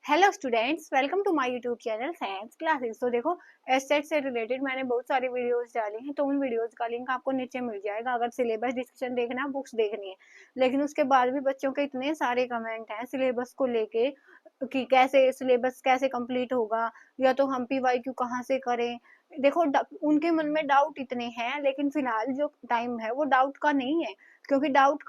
Hello students, welcome to my YouTube channel science classes. तो देखो, estate से related मैंने बहुत सारी वीडियोस डाली हैं, तो उन वीडियोस का लिंक आपको नीचे मिल जाएगा अगर सिलेबस डिस्कशन देखना है, बुक्स देखनी है। लेकिन उसके बाद भी बच्चों के इतने सारे कमेंट हैं सिलेबस को लेके कि कैसे सिलेबस कैसे कंप्लीट होगा, या तो हम पीवाईक्यू कहाँ से करें। देखो, उनके मन में डाउट इतने हैं, लेकिन फिलहाल जो टाइम है वो डाउट का नहीं है। क्योंकि डाउट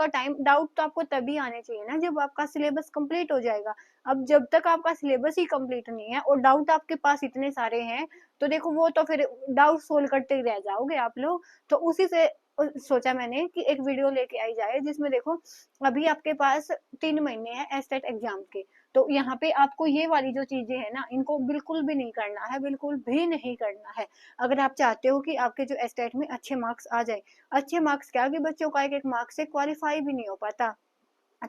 तो आपको तभी आने चाहिए ना जब आपका सिलेबस कंप्लीट हो जाएगा। अब जब तक आपका सिलेबस ही कंप्लीट नहीं है और डाउट आपके पास इतने सारे हैं, तो देखो वो तो फिर डाउट सोल्व करते ही रह जाओगे आप लोग। तो उसी से सोचा मैंने कि एक वीडियो लेके आई जाए जिसमें देखो, अभी आपके पास 3 महीने हैं एस्टेट एग्जाम के। तो यहाँ पे आपको ये वाली जो चीजें है ना, इनको बिल्कुल भी नहीं करना है, बिल्कुल भी नहीं करना है। अगर आप चाहते हो कि आपके जो एस्टेट में अच्छे मार्क्स आ जाए, अच्छे मार्क्स क्या कि बच्चों का एक एक मार्क्स से क्वालिफाई भी नहीं हो पाता।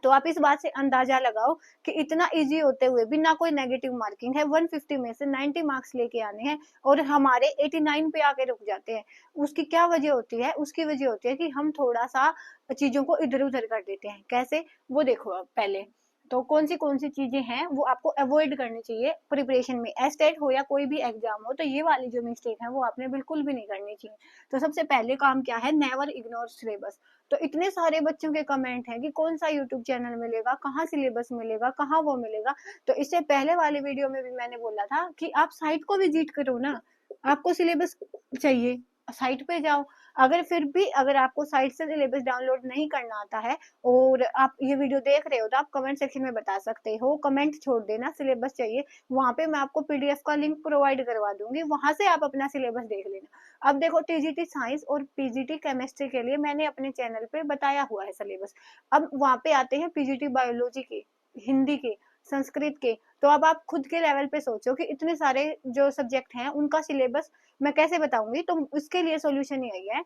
तो आप इस बात से अंदाजा लगाओ कि इतना इजी होते हुए भी ना कोई नेगेटिव मार्किंग है, 150 में से 90 मार्क्स लेके आने हैं और हमारे 89 पे आके रुक जाते हैं। उसकी क्या वजह होती है? उसकी वजह होती है कि हम थोड़ा सा चीजों को इधर उधर कर देते हैं। कैसे? वो देखो अब पहले। तो कौन सी चीजें हैं वो आपको अवॉइड करनी चाहिए प्रिपरेशन में, एस्टेट हो या कोई भी एग्जाम हो। तो ये वाली जो मिस्टेक है वो आपने बिल्कुल भी नहीं करनी चाहिए। तो सबसे पहले काम क्या है? Never ignore syllabus. तो इतने सारे बच्चों के कमेंट हैं कि कौन सा यूट्यूब चैनल मिलेगा, कहाँ सिलेबस मिलेगा, कहाँ वो मिलेगा। तो इससे पहले वाली वीडियो में भी मैंने बोला था कि आप साइट को विजिट करो ना। आपको सिलेबस चाहिए, साइट पे जाओ। अगर फिर भी अगर आपको साइट से सिलेबस डाउनलोड नहीं करना आता है और आप ये वीडियो देख रहे हो, तो आप कमेंट सेक्शन में बता सकते हो, कमेंट छोड़ देना सिलेबस चाहिए। वहां पे मैं आपको पीडीएफ का लिंक प्रोवाइड करवा दूंगी, वहां से आप अपना सिलेबस देख लेना। अब देखो, टीजीटी साइंस और पीजीटी केमिस्ट्री के लिए मैंने अपने चैनल पे बताया हुआ है सिलेबस। अब वहां पे आते हैं पीजीटी बायोलॉजी के, हिंदी के, संस्कृत के। तो अब आप खुद के लेवल पे सोचो कि इतने सारे जो सब्जेक्ट हैं उनका सिलेबस मैं कैसे बताऊंगी। तो उसके लिए सोल्यूशन यही है,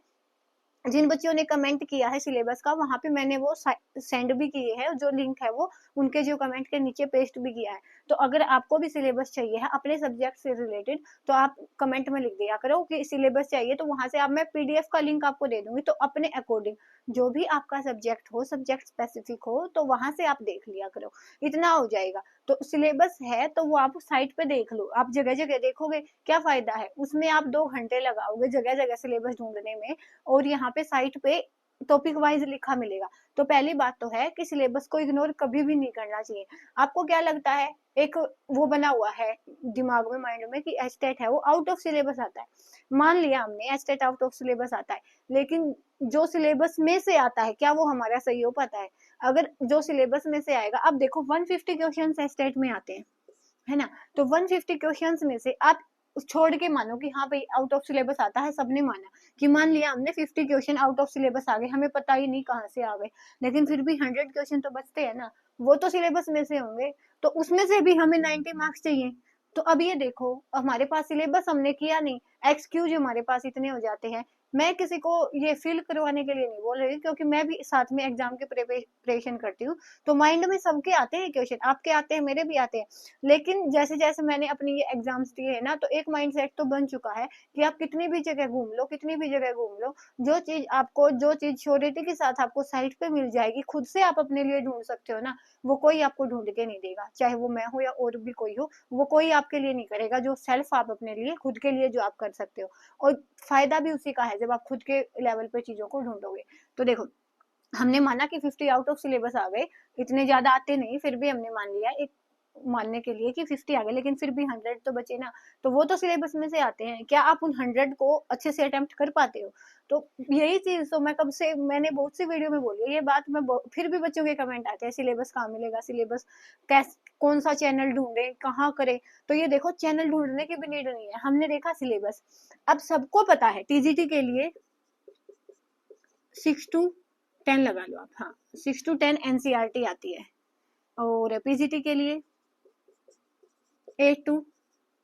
जिन बच्चों ने कमेंट किया है सिलेबस का, वहां पे मैंने वो सेंड भी किए हैं, जो लिंक है वो उनके जो कमेंट के नीचे पेस्ट भी किया है। तो अगर आपको भी सिलेबस चाहिए है अपने सब्जेक्ट से रिलेटेड, तो आप कमेंट में लिख दिया करो कि सिलेबस चाहिए, तो वहां से आप मैं पीडीएफ का लिंक आपको दे दूंगी। तो अपने अकॉर्डिंग जो भी आपका सब्जेक्ट हो, सब्जेक्ट स्पेसिफिक हो, तो वहां से आप देख लिया करो, इतना हो जाएगा। तो सिलेबस है तो वो आप साइट पे देख लो। आप जगह जगह देखोगे, क्या फायदा है उसमें? आप 2 घंटे लगाओगे जगह जगह सिलेबस ढूंढने में, और यहाँ पे साइट पे टॉपिक वाइज लिखा मिलेगा। तो पहली बात तो है कि सिलेबस को इग्नोर कभी भी नहीं करना चाहिए। आपको क्या लगता है? एक वो बना हुआ है दिमाग में, माइंड में, कि एस्टेट है वो आउट ऑफ सिलेबस आता है। मान लिया हमने एस्टेट आउट ऑफ सिलेबस आता है, लेकिन जो सिलेबस में से आता है क्या वो हमारा सही हो पाता है? अगर जो सिलेबस में से आएगा, अब देखो 150 क्वेश्चन एस्टेट में आते हैं, है ना? तो 150 क्वेश्चंस में से आप छोड़ के मानो कि हाँ भाई आउट ऑफ सिलेबस आता है, सबने माना कि मान लिया हमने 50 क्वेश्चन आउट ऑफ सिलेबस आ गए, हमें पता ही नहीं कहाँ से आ गए, लेकिन फिर भी 100 क्वेश्चन तो बचते हैं ना, वो तो सिलेबस में से होंगे। तो उसमें से भी हमें 90 मार्क्स चाहिए। तो अब ये देखो, हमारे पास सिलेबस हमने किया नहीं, एक्सक्यूज हमारे पास इतने हो जाते हैं। मैं किसी को ये फील करवाने के लिए नहीं बोल रही, क्योंकि मैं भी साथ में एग्जाम के प्रिपरेशन करती हूँ। तो माइंड में सबके आते हैं क्वेश्चन, आपके आते हैं, मेरे भी आते हैं। लेकिन जैसे जैसे मैंने अपनी ये एग्जाम्स दिए है ना, तो एक माइंडसेट तो बन चुका है कि आप कितनी भी जगह घूम लो, कितनी भी जगह घूम लो, जो चीज श्योरिटी के साथ आपको साइट पे मिल जाएगी, खुद से आप अपने लिए ढूंढ सकते हो ना, वो कोई आपको ढूंढ के नहीं देगा। चाहे वो मैं हो या और भी कोई हो, वो कोई आपके लिए नहीं करेगा जो सेल्फ आप अपने लिए, खुद के लिए जो आप कर सकते हो। और फायदा भी उसी का है जब आप खुद के लेवल पे चीजों को ढूंढोगे। तो देखो, हमने माना कि 50 आउट ऑफ सिलेबस आ गए, इतने ज्यादा आते नहीं, फिर भी हमने मान लिया एक मानने के लिए कि 50 आ गए, लेकिन फिर भी 100 तो बचे ना। तो वो तो सिलेबस में से आते हैं, क्या आप उन 100 को अच्छे से अटेम्प्ट कर पाते हो? तो यही चीज तो मैं कब से, मैंने बहुत सी वीडियो में बोली है ये बात। फिर भी बच्चों के कमेंट आते हैं सिलेबस कहाँ मिलेगा, सिलेबस कैस कौन सा चैनल ढूंढे, कहाँ करे। तो ये देखो, चैनल ढूंढने की भी नीड नहीं है, हमने देखा सिलेबस। अब सबको पता है टीजीटी के लिए 6 to 10 लगा लो आप, हाँ 6 to 10 एनसीईआरटी आती है, और पीजीटी के लिए 8 to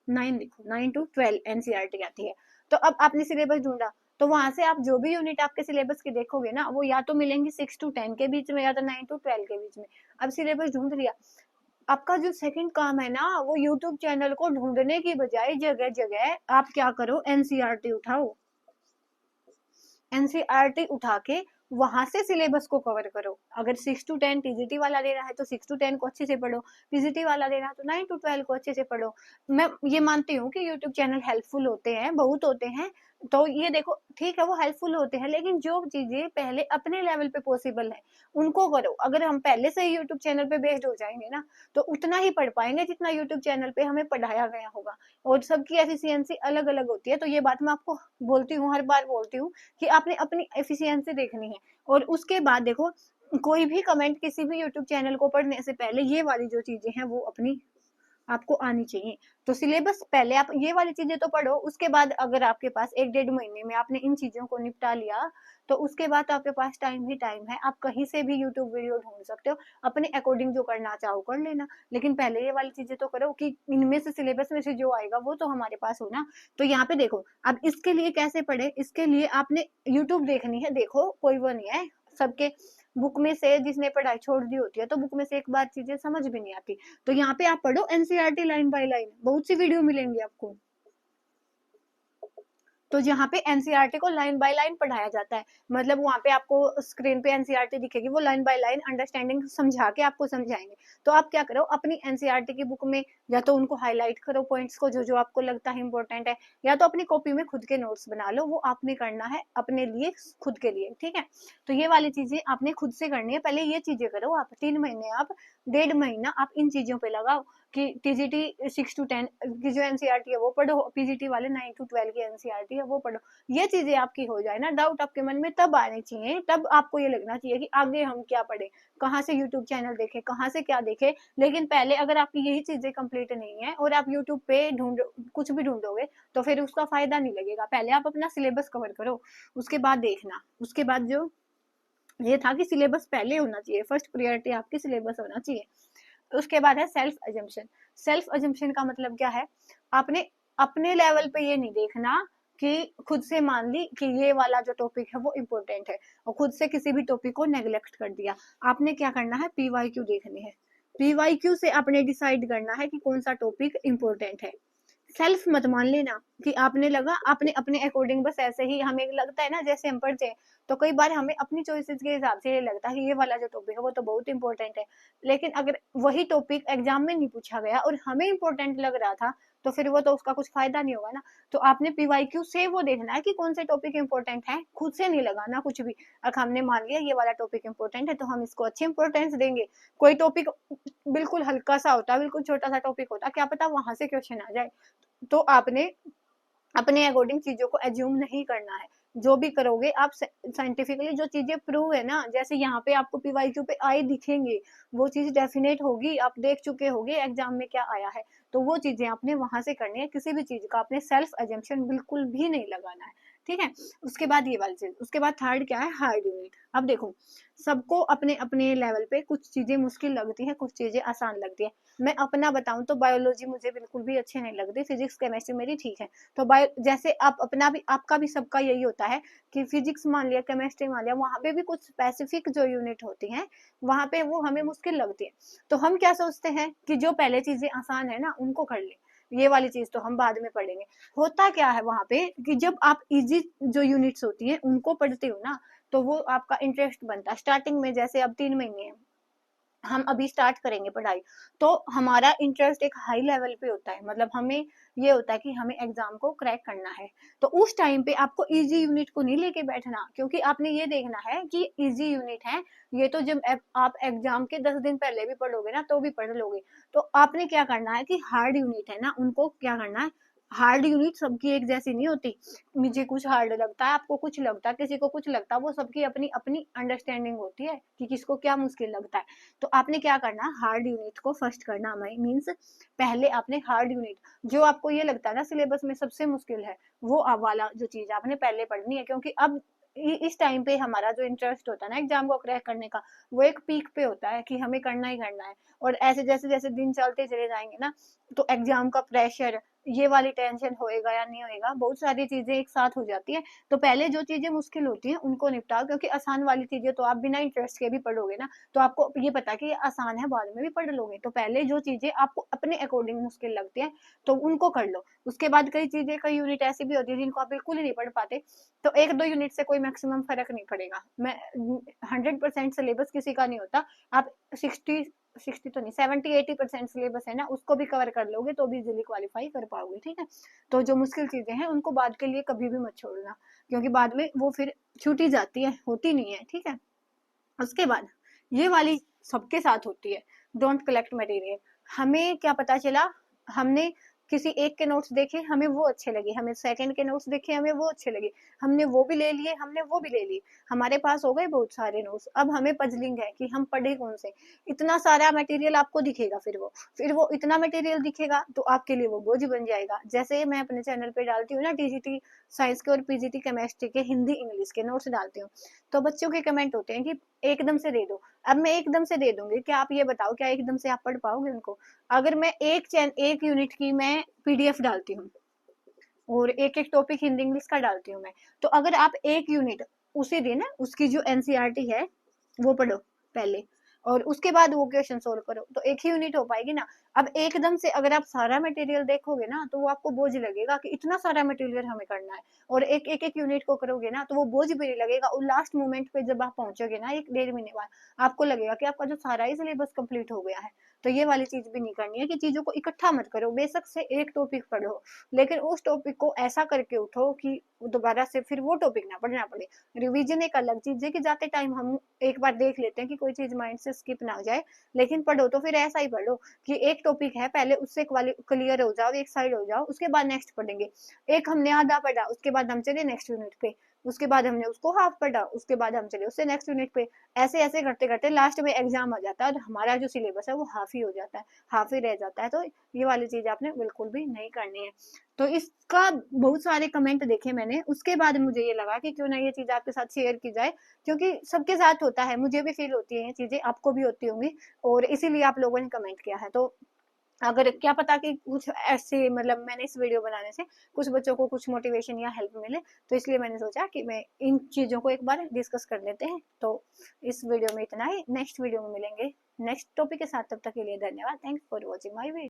9, देखो 9 to 12 एनसीईआरटी आती है। तो अब आपने सिलेबस ढूंढा, तो वहां से आप जो भी यूनिट आपके सिलेबस की देखोगे ना, वो या तो मिलेंगी 6 to 10 के बीच में, या तो 9 to 12 के बीच में। अब सिलेबस ढूंढ लिया, आपका जो सेकंड काम है ना, वो यूट्यूब चैनल को ढूंढने की बजाय जगह जगह आप क्या करो, एनसीईआरटी उठाओ। एनसीईआरटी उठा के वहां से सिलेबस को कवर करो। अगर 6 to 10 टीजीटी वाला लेना है तो 6 to 10 को अच्छे से पढ़ो, पीजीटी वाला लेना है तो 9 to 12 को अच्छे से पढ़ो। मैं ये मानती हूँ कि यूट्यूब चैनल हेल्पफुल होते हैं, बहुत होते हैं, तो ये देखो ठीक है वो हेल्पफुल होते हैं, लेकिन जो चीजें पहले अपने लेवल पे पॉसिबल है उनको करो। अगर हम पहले से ही यूट्यूब चैनल पे बेस्ड हो जाएंगे ना तो उतना ही पढ़ पाएंगे जितना यूट्यूब चैनल पे हमें पढ़ाया गया होगा। और सबकी एफिशिएंसी अलग अलग होती है, तो ये बात मैं आपको बोलती हूँ, हर बार बोलती हूँ कि आपने अपनी एफिशिएंसी देखनी है। और उसके बाद देखो कोई भी कमेंट किसी भी यूट्यूब चैनल को पढ़ने से पहले ये वाली जो चीजें हैं वो अपनी आपको आनी चाहिए। तो सिलेबस पहले आप ये वाली चीजें तो पढ़ो, उसके बाद अगर आपके पास 1 डेढ़ महीने में आपने इन चीजों को निपटा लिया तो उसके बाद आपके पास टाइम ही टाइम है, आप कहीं से भी यूट्यूब वीडियो ढूंढ सकते हो, अपने अकॉर्डिंग जो करना चाहो कर लेना। लेकिन पहले ये वाली चीजें तो करो कि इनमें से सिलेबस में से जो आएगा वो तो हमारे पास हो ना। तो यहाँ पे देखो अब इसके लिए कैसे पढ़े, इसके लिए आपने यूट्यूब देखनी है। देखो कोई वो नहीं है, सबके बुक में से जिसने पढ़ाई छोड़ दी होती है तो बुक में से एक बार चीजें समझ भी नहीं आती। तो यहाँ पे आप पढ़ो एनसीईआरटी लाइन बाय लाइन, बहुत सी वीडियो मिलेंगी आपको। तो जहाँ पे एनसीईआरटी को लाइन बाय लाइन पढ़ाया जाता है, मतलब वहाँ पे आपको स्क्रीन पे एनसीईआरटी दिखेगी, वो लाइन बाय लाइन अंडरस्टैंडिंग समझा के आपको समझाएंगे। तो आप क्या करो अपनी एनसीईआरटी की बुक में या तो उनको हाईलाइट करो पॉइंट्स को जो जो आपको लगता है इंपॉर्टेंट है, या तो अपनी कॉपी में खुद के नोट्स बना लो, वो आपने करना है अपने लिए, खुद के लिए, ठीक है। तो ये वाली चीजें आपने खुद से करनी है, पहले ये चीजें करो। आप 3 महीने, आप 1.5 महीना आप इन चीजों पे लगाओ कि टीजीटी 6 to 10 की जो एनसीईआरटी है वो पढ़ो, पीजीटी वाले 9 to 12 की एनसीईआरटी है वो पढ़ो। ये चीजें आपकी हो जाए ना, डाउट आपके मन में तब आने चाहिए, तब आपको ये लगना चाहिए कि आगे हम क्या पढ़े, कहाँ से यूट्यूब चैनल देखे, कहाँ से क्या देखे। लेकिन पहले अगर आपकी यही चीजें कंप्लीट नहीं है और आप यूट्यूब पे ढूंढ कुछ भी ढूंढोगे तो फिर उसका फायदा नहीं लगेगा। पहले आप अपना सिलेबस कवर करो, उसके बाद देखना। उसके बाद जो ये था कि सिलेबस पहले होना चाहिए, फर्स्ट प्रायोरिटी आपकी सिलेबस होना चाहिए। उसके बाद है सेल्फ एजम्पशन। सेल्फ एजम्पशन का मतलब क्या है, आपने अपने लेवल पे ये नहीं देखना कि खुद से मान ली कि ये वाला जो टॉपिक है वो इम्पोर्टेंट है और खुद से किसी भी टॉपिक को नेग्लेक्ट कर दिया। आपने क्या करना है, पीवाईक्यू देखनी है, पीवाईक्यू से आपने डिसाइड करना है कि कौन सा टॉपिक इम्पोर्टेंट है। सेल्फ मत मान लेना कि आपने लगा आपने अपने अकॉर्डिंग, बस ऐसे ही हमें लगता है ना, जैसे हम पढ़ते हैं तो कई बार हमें अपनी चॉइसेस के हिसाब से ये लगता है कि ये वाला जो टॉपिक है वो तो बहुत इंपॉर्टेंट है। लेकिन अगर वही टॉपिक एग्जाम में नहीं पूछा गया और हमें इंपॉर्टेंट लग रहा था तो फिर वो तो उसका कुछ फायदा नहीं होगा ना। तो आपने पीवाईक्यू से वो देखना है कि कौन से टॉपिक इंपॉर्टेंट है, खुद से नहीं लगाना कुछ भी। अगर हमने मान लिया ये वाला टॉपिक इंपॉर्टेंट है तो हम इसको अच्छी इंपॉर्टेंस देंगे। कोई टॉपिक बिल्कुल हल्का सा होता है, बिल्कुल छोटा सा टॉपिक होता है, क्या पता वहां से क्वेश्चन आ जाए। तो आपने अपने अकॉर्डिंग चीजों को एज्यूम नहीं करना है। जो भी करोगे आप साइंटिफिकली जो चीजें प्रूव है ना, जैसे यहाँ पे आपको पीवाईक्यू पे आए दिखेंगे, वो चीज डेफिनेट होगी, आप देख चुके होगे एग्जाम में क्या आया है, तो वो चीजें आपने वहां से करनी है। किसी भी चीज का आपने सेल्फ एजम्पशन बिल्कुल भी नहीं लगाना है, ठीक है। उसके बाद ये वाली चीज, उसके बाद थर्ड क्या है, हार्ड यूनिट। अब देखो सबको अपने अपने लेवल पे कुछ चीजें मुश्किल लगती है, कुछ चीजें आसान लगती है। मैं अपना बताऊं तो बायोलॉजी मुझे बिल्कुल भी अच्छी नहीं लगती, फिजिक्स केमिस्ट्री मेरी ठीक है। तो बायो जैसे आप अपना भी, आपका भी सबका यही होता है कि फिजिक्स मान लिया, केमिस्ट्री मान लिया, वहां पे भी कुछ स्पेसिफिक जो यूनिट होती हैं वहां पे वो हमें मुश्किल लगती है। तो हम क्या सोचते हैं कि जो पहले चीजें आसान है ना उनको कर ले, ये वाली चीज तो हम बाद में पढ़ेंगे। होता क्या है वहां पे कि जब आप इजी जो यूनिट्स होती हैं उनको पढ़ते हो ना तो वो आपका इंटरेस्ट बनता है। स्टार्टिंग में जैसे अब 3 महीने हैं, हम अभी स्टार्ट करेंगे पढ़ाई, तो हमारा इंटरेस्ट एक हाई लेवल पे होता है, मतलब हमें ये होता है कि हमें एग्जाम को क्रैक करना है। तो उस टाइम पे आपको इजी यूनिट को नहीं लेके बैठना, क्योंकि आपने ये देखना है कि इजी यूनिट है ये तो जब आप एग्जाम के 10 दिन पहले भी पढ़ोगे ना तो भी पढ़ लोगे। तो आपने क्या करना है कि हार्ड यूनिट है ना उनको क्या करना है, हार्ड यूनिट सबकी एक जैसी नहीं होती। मुझे कुछ हार्ड लगता है, आपको कुछ लगता है, किसी को कुछ लगता है, वो सबकी अपनी अपनी अंडरस्टैंडिंग होती है कि किसको क्या मुश्किल लगता है। तो आपने क्या करना, हार्ड यूनिट को फर्स्ट करना, मीन्स पहले आपने हार्ड यूनिट जो आपको ये लगता है ना सिलेबस में सबसे मुश्किल है वो वाला जो चीज आपने पहले पढ़नी है। क्योंकि अब इस टाइम पे हमारा जो इंटरेस्ट होता है ना एग्जाम को क्रैक करने का, वो एक पीक पे होता है कि हमें करना ही करना है। और ऐसे जैसे जैसे दिन चलते चले जाएंगे ना तो एग्जाम का प्रेशर, ये वाली टेंशन होएगा या नहीं होएगा, बहुत सारी चीजें एक साथ हो जाती है। तो पहले जो चीजें मुश्किल होती हैं उनको निपटाओ, क्योंकि आसान वाली चीजें तो आप बिना इंटरेस्ट के भी पढ़ोगे ना, तो आपको ये पता कि ये आसान है, बाद में भी पढ़ लोगे। तो पहले जो चीजें आपको अपने अकॉर्डिंग मुश्किल लगती है तो उनको कर लो। उसके बाद कई चीजें, कई यूनिट ऐसी भी होती है जिनको आप बिल्कुल ही नहीं पढ़ पाते, तो 1-2 यूनिट से कोई मैक्सिमम फर्क नहीं पड़ेगा। मैं 100% सिलेबस किसी का नहीं होता। आप 60 तो नहीं, 70-80% सिलेबस है ना, उसको भी कवर कर लोगे तो भी इजीली क्वालिफाई कर पाओगे, ठीक है। तो जो मुश्किल चीजें हैं उनको बाद के लिए कभी भी मत छोड़ना, क्योंकि बाद में वो फिर छूटी जाती है, होती नहीं है, ठीक है। उसके बाद ये वाली सबके साथ होती है, डोंट कलेक्ट मटेरियल। हमें क्या पता चला, हमने किसी एक के नोट्स देखे, हमें वो अच्छे लगे, हमें सेकंड के नोट्स देखे, हमें वो अच्छे लगे, हमने वो भी ले लिए, हमने वो भी ले लिए, हमारे पास हो गए बहुत सारे नोट्स। अब हमें पजलिंग है कि हम पढ़े कौन से। इतना सारा मटेरियल आपको दिखेगा, फिर वो इतना मटेरियल दिखेगा तो आपके लिए वो बोझ बन जाएगा। जैसे मैं अपने चैनल पे डालती हूँ ना, टीजीटी साइंस के और पीजीटी केमिस्ट्री के हिंदी इंग्लिश के नोट्स डालती हूँ, तो बच्चों के कमेंट होते हैं कि एकदम से दे दो। अब मैं एकदम से दे दूंगी, क्या आप ये बताओ, क्या एकदम से आप पढ़ पाओगे उनको? अगर मैं एक यूनिट की मैं पीडीएफ डालती हूँ और एक एक टॉपिक हिंदी इंग्लिश का डालती हूँ मैं, तो अगर आप एक यूनिट उसी दिन उसकी जो एनसीईआरटी है वो पढ़ो पहले, और उसके बाद वो क्वेश्चन सोल्व करो, तो एक ही यूनिट हो पाएगी ना। अब एकदम से अगर आप सारा मटेरियल देखोगे ना तो वो आपको बोझ लगेगा कि इतना सारा मटेरियल हमें करना है, और एक यूनिट को करोगे ना तो वो बोझ भी नहीं लगेगा, और लास्ट मोमेंट पे जब आप पहुंचोगे ना 1-1.5 महीने बाद, आपको लगेगा कि आपका जो सारा ही सिलेबस कंप्लीट हो गया है। तो ये वाली चीज भी नहीं करनी है कि चीजों को इकट्ठा मत करो, बेशक से एक टॉपिक पढ़ो, लेकिन उस टॉपिक को ऐसा करके उठो कि दोबारा से फिर वो टॉपिक ना पढ़ना पड़े। रिवीजन एक अलग चीज है कि जाते टाइम हम एक बार देख लेते हैं कि कोई चीज माइंड से स्किप ना हो जाए, लेकिन पढ़ो तो फिर ऐसा ही पढ़ो कि एक टॉपिक है, पहले उससे क्लियर हो जाओ, एक साइड हो जाओ, उसके बाद नेक्स्ट पढ़ेंगे। एक हमने आधा पढ़ा, उसके बाद हम चले नेक्स्ट यूनिट पे, उसके बाद हमने उसको हाफ पढ़ा, उसके बाद हम चले उससे नेक्स्ट यूनिट पे। ऐसे ऐसे करते करते लास्ट में एग्जाम आ जाता है और हमारा जो सिलेबस है वो हाफ ही हो जाता है, हाफ ही रह जाता है। तो ये वाली चीज आपने बिल्कुल भी नहीं करनी है। तो इसका बहुत सारे कमेंट देखे मैंने, उसके बाद मुझे ये लगा कि क्यों ना ये चीज आपके साथ शेयर की जाए, क्योंकि सबके साथ होता है, मुझे भी फील होती है ये चीजें, आपको भी होती होंगी, और इसीलिए आप लोगों ने कमेंट किया है। तो अगर क्या पता कि कुछ ऐसे, मतलब मैंने इस वीडियो बनाने से कुछ बच्चों को कुछ मोटिवेशन या हेल्प मिले, तो इसलिए मैंने सोचा कि मैं इन चीजों को एक बार डिस्कस कर लेते हैं। तो इस वीडियो में इतना ही, नेक्स्ट वीडियो में मिलेंगे नेक्स्ट टॉपिक के साथ, तब तक के लिए धन्यवाद। Thanks for watching my video.